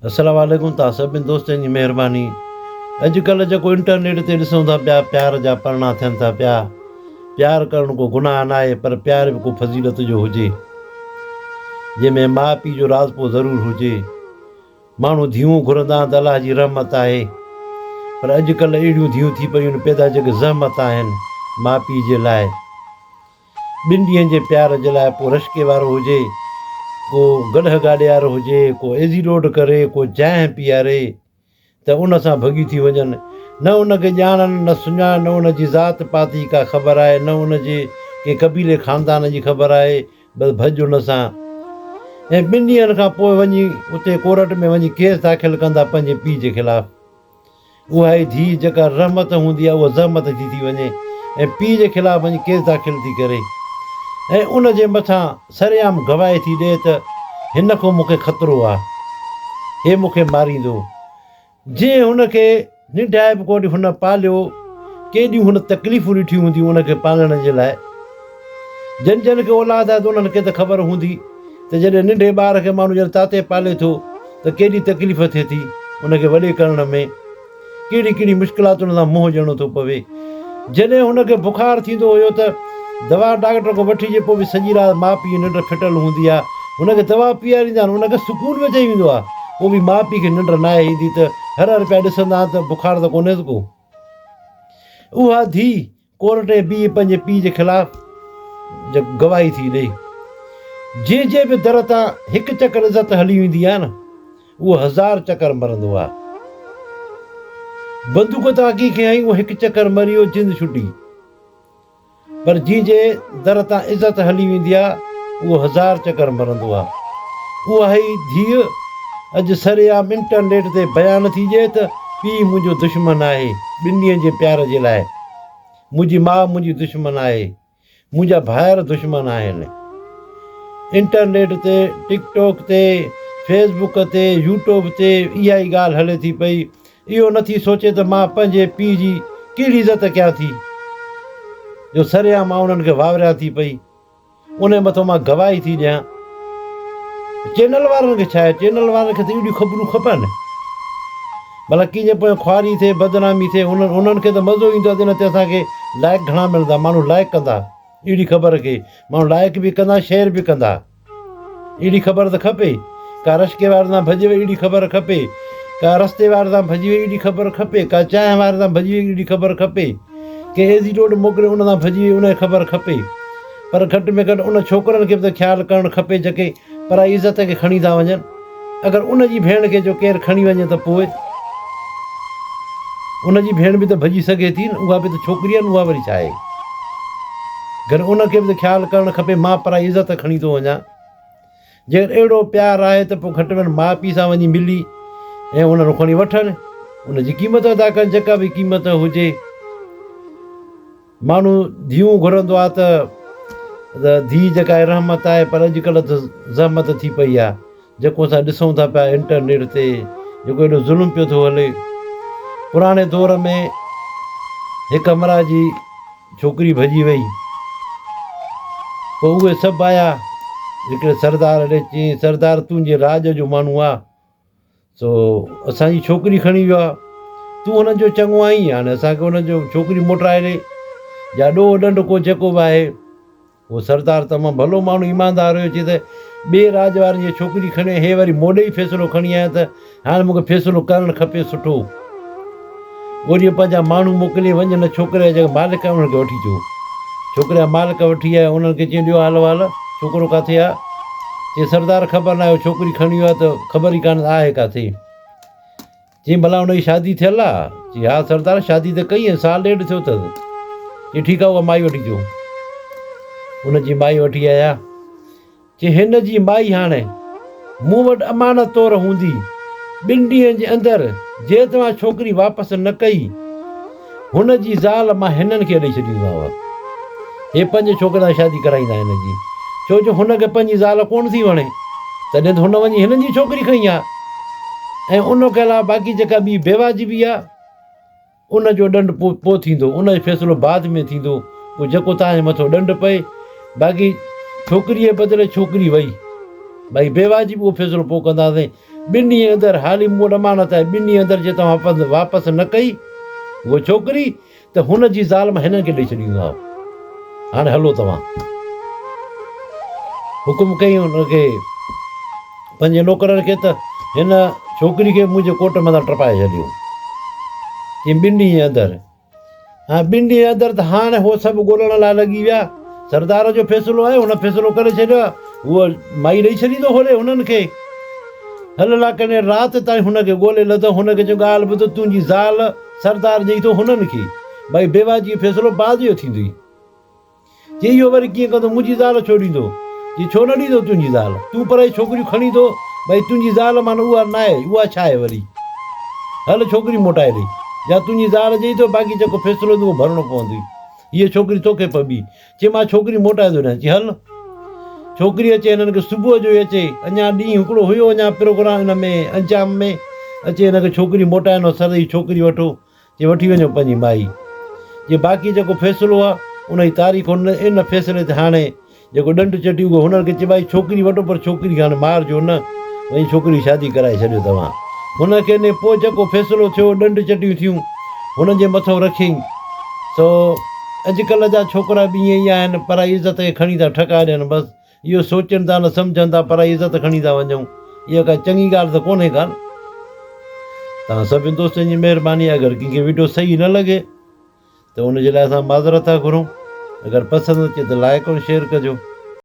अस्सलाम वालेकुम। तव्हां सभिनी दोस्तनि जी महिरबानी। अॼुकल्ह जेको इंटरनेट ते ॾिसूं था पिया, प्यार जा परणा थियनि था पिया। प्यारु करणु को गुनाह न आहे, पर प्यार बि को फज़ीलत जो हुजे, जंहिंमें माउ पीउ जो राज़ पोइ ज़रूरु हुजे। माण्हू धीअरूं घुरंदा आहिनि त अलाह जी रहमत आहे, पर अॼुकल्ह अहिड़ियूं धीअरूं थी पयूं आहिनि पैदा जेके ज़हमत आहिनि माउ पीउ जे लाइ। ॿिनि ॾींहंनि जे प्यार जे लाइ पोइ रश्के वारो हुजे, को गॾह गाॾे वारो हुजे, को एज़ी रोड करे, को चांहि पीआरे, त उन सां भॻी थी वञनि। न उनखे ॼाणनि, न सुञाणनि, न उनजी ज़ात पाती का ख़बर आहे, न उनजे के क़बीले ख़ानदान जी ख़बर आहे, बसि भॼ उन सां। ऐं 2 ॾींहंनि खां पोइ वञी उते कोर्ट में वञी केस दाख़िल कंदा पंहिंजे पीउ जे ख़िलाफ़ु। उहा ई धीउ जेका रहमत हूंदी आहे उहा ज़हमत थी वञे ऐं पीउ जे ख़िलाफ़ु वञी केस दाख़िल थी करे, ऐं उन जे मथां सरेआम गवाही थी ॾिए त हिन खां मूंखे ख़तरो आहे, हे मूंखे मारींदो। जीअं हुनखे निंढाए बि कोन्हे हुन पालियो, केॾियूं हुन तकलीफ़ूं ॾिठियूं हूंदियूं हुनखे पालण जे लाइ। जन जन खे औलाद आहे त उन्हनि खे त ख़बर हूंदी त जॾहिं नंढे ॿार खे माण्हू जॾहिं ताते पाले थो त केॾी तकलीफ़ थिए थी उनखे वॾे करण में, कहिड़ी कहिड़ी मुश्किलातुनि सां मुंहुं ॾियणो थो पवे। जॾहिं हुनखे बुखार थींदो हुयो त दवा डॉक्टर खां वठी अचे, पोइ बि सॼी राति माउ पीउ निंड फिटल हूंदी आहे, हुनखे दवा पीआरींदा आहिनि, हुनखे सुकून में चई वेंदो आहे, पोइ बि माउ पीउ खे निंड न आहे ईंदी त हर पिया ॾिसंदा त बुखार त कोन्हे को। उहा धीउ कोर्ट में बीह पंहिंजे पीउ जे ख़िलाफ़ु गवाही थी ॾे। जंहिंजे बि दर तां हिकु चकर इज़त हली वेंदी आहे न, उहो 1000 चकर मरंदो आहे। बंदूक ताकी खे हईं, उहो हिकु चकर मरी वियो, जिंद छुटी। पर जंहिंजे दर तां इज़त हली वेंदी आहे उहो 1000 चकर मरंदो आहे। उहा ई धीउ अॼु सरेआम इंटरनेट ते बयानु थी ॾिए त पीउ मुंहिंजो दुश्मन आहे। 2 ॾींहंनि जे प्यार जे लाइ मुंहिंजी माउ मुंहिंजी दुश्मन आहे, मुंहिंजा भाइर दुश्मन आहिनि। इंटरनेट ते, टिकटॉक ते, फेसबुक ते, यूट्यूब ते इहा ई ॻाल्हि हले थी पई। इहो नथी सोचे त मां पंहिंजे पीउ जी कहिड़ी इज़त कयां थी, जो सरेआम मां उन्हनि खे वावरिया थी पई, उन मथां मां गवाही थी ॾियां। चैनल वारनि खे छा आहे, चैनल वारनि खे त अहिड़ियूं ख़बरूं खपनि, भला कंहिंजे पोइ ख्वारी थिए, बदनामी थिए, उन्हनि खे त मज़ो ईंदो आहे त हिन ते असांखे लाइक घणा मिलंदा, माण्हू लाइक कंदा, अहिड़ी ख़बर खे माण्हू लाइक बि कंदा, शेयर बि कंदा। अहिड़ी ख़बर त खपे, का रश्के वारे सां भॼी वई अहिड़ी ख़बर खपे, का रस्ते वारे सां भॼी वई अहिड़ी ख़बर खपे, का चांहि वारे सां भॼी वई अहिड़ी ख़बर खपे, के एज़ी रोड मोकिले उन सां भॼी वई उनजी ख़बर खपे। पर घटि में घटि उन छोकिरनि खे बि त ख़्यालु करणु खपे जेके पराई इज़त खे खणी था वञनि। अगरि उनजी भेण खे जो केरु खणी वञे त पोइ उनजी भेण बि त भॼी सघे थी न, उहा बि त छोकिरी आहे न, उहा वरी छा आहे। घर उनखे बि त ख़्यालु करणु खपे, मां पराई इज़त खणी थो वञा। जेकर अहिड़ो प्यारु आहे त पोइ घटि में घटि माउ पीउ सां वञी मिली ऐं उन्हनि खणी वठनि, उनजी क़ीमत अदा कनि, जेका बि क़ीमत हुजे। माण्हू धीअरूं घुरंदो आहे त धीउ जेका आहे रहमत आहे, पर अॼुकल्ह त ज़हमत थी पई आहे। जेको असां ॾिसूं था पिया इंटरनेट ते, जेको एॾो ज़ुल्म पियो थो हले। पुराणे दौर में हिकु अमरा जी छोकिरी भॼी वई, पोइ उहे सभु आया, हिकिड़े सरदार ॾे चई, सरदार तुंहिंजे राज जो माण्हू आहे, सो असांजी छोकिरी खणी वियो आहे, तूं हुननि जो चङो आई, हाणे असांखे हुनजो छोकिरी मोटाए ॾे, या ॾोह ॾंड को जेको बि आहे। उहो सरदार तमामु भलो माण्हू, ईमानदार हुयो, चई त ॿिए राज वारनि जी छोकिरी खणी, हे वरी मोॾे ई फ़ैसिलो खणी आया त हाणे मूंखे फ़ैसिलो करणु खपे सुठो। वरी पंहिंजा माण्हू मोकिले, वञ न छोकिरे जा जेका मालिक आहे उन्हनि खे वठी अचो। छोकिरे जा मालिक वठी आया, उन्हनि खे चई ॾियो हाल वाल, छोकिरो किथे आहे? चई सरदार ख़बर न आहे, छोकिरी खणी वियो आहे त ख़बर ई कान आहे किथे। चई भला हुनजी शादी थियल आहे? चई हा सरदार शादी त कई आहे, 1 साल ॾेढ थियो अथसि। चई ठीकु आहे, उहा माई वठी अचो। हुनजी माई वठी आया। चई हिन जी माई हाणे मूं वटि अमानत तौरु हूंदी, 2 ॾींहंनि जे अंदरि जे तव्हां छोकिरी वापसि न कई, हुनजी ज़ाल मां हिननि खे ॾेई छॾींदोमांव। हे 5 छोकिरा शादी कराईंदा हिन जी, छो जो हुनखे पंहिंजी ज़ाल कोन थी वणे, तॾहिं त हुन वञी हिननि जी छोकिरी खई आहे। ऐं उन खां अलावा बाक़ी जेका ॿी बेवाजिबी आहे, उनजो ॾंड पोइ थींदो, उनजो फ़ैसिलो बाद में थींदो। पोइ जेको तव्हांजे मथां ॾंड पए, बाक़ी छोकिरीअ बदिले छोकिरी वई, भई बेवाजिबी उहो फ़ैसिलो पोइ कंदासीं। ॿिनि ॾींहं अंदरि हाली मूं वटि अमानत आहे, 2 ॾींहं अंदरि जे तव्हां वापसि न कई उहा छोकिरी त हुन जी ज़ाल मां हिननि खे ॾेई छॾींदो। हाणे हलो तव्हां। हुकुम कई हुनखे पंहिंजे नौकरनि खे त हिन छोकिरी खे मुंहिंजे कोट मथां टपाए छॾियो चई 2 ॾींहं अंदरि। हा 2 ॾींहं अंदरि त हाणे उहो सभु ॻोल्हण लाइ लॻी विया। सरदार जो फ़ैसिलो आहे, हुन फ़ैसिलो करे छॾियो आहे, उहो माई ॾेई छॾींदो होॾे हुननि खे। हल लाकने राति ताईं हुनखे ॻोल्हे लथो, हुनखे चयो ॻाल्हि ॿुध, तुंहिंजी ज़ाल सरदार ॾेई थो हुननि खे, भई बेवाजी जो फ़ैसिलो बाद जो थींदी। चई इहो वरी कीअं कंदो, मुंहिंजी ज़ाल छो ॾींदो? चई छो न ॾींदो तुंहिंजी ज़ाल, तूं पर छोकिरियूं खणी थो, भई तुंहिंजी ज़ाल माना उहा न आहे, उहा छा आहे वरी? हल छोकिरी मोटाए ॾे, या तुंहिंजी ज़ाल ॾेई थो, बाक़ी जेको फ़ैसिलो उहो भरिणो पवंदई, हीअ छोकिरी तोखे पबी। चई मां छोकिरी मोटाए थो ॾियां। चई हल। छोकिरी अचे, हिननि खे सुबुह जो ई अचे, अञा ॾींहुं हिकिड़ो हुयो अञा प्रोग्राम हिन में अंजाम में, अचे हिनखे छोकिरी मोटाइणो, सर छोकिरी वठो। चई वठी वञो पंहिंजी माई। चई बाक़ी जेको फ़ैसिलो आहे उन जी तारीख़ इन फ़ैसिले ते हाणे जेको ॾंढ चटी उहो हुननि खे चए भाई छोकिरी वठो, पर छोकिरी खे हाणे मारजो न, वरी छोकिरी जी शादी कराए छॾियो तव्हां। हुनखे ने पोइ जेको फ़ैसिलो थियो, ॾंढ चटियूं थियूं, हुननि जे मथां रखियईं। सो अॼुकल्ह जा छोकिरा बि ईअं ई आहिनि, पराई इज़त खे खणी था ठका ॾियनि, बसि इहो सोचनि था न सम्झनि था, पराई इज़त खणी था वञूं। इहा का चङी ॻाल्हि त कोन्हे का। तव्हां सभिनी दोस्तनि जी महिरबानी आहे, अगरि कंहिंखे वीडियो सही न लॻे त उनजे लाइ असां माज़रत था घुरूं। अगरि पसंदि अचे त लाइक ऐं शेयर कजो।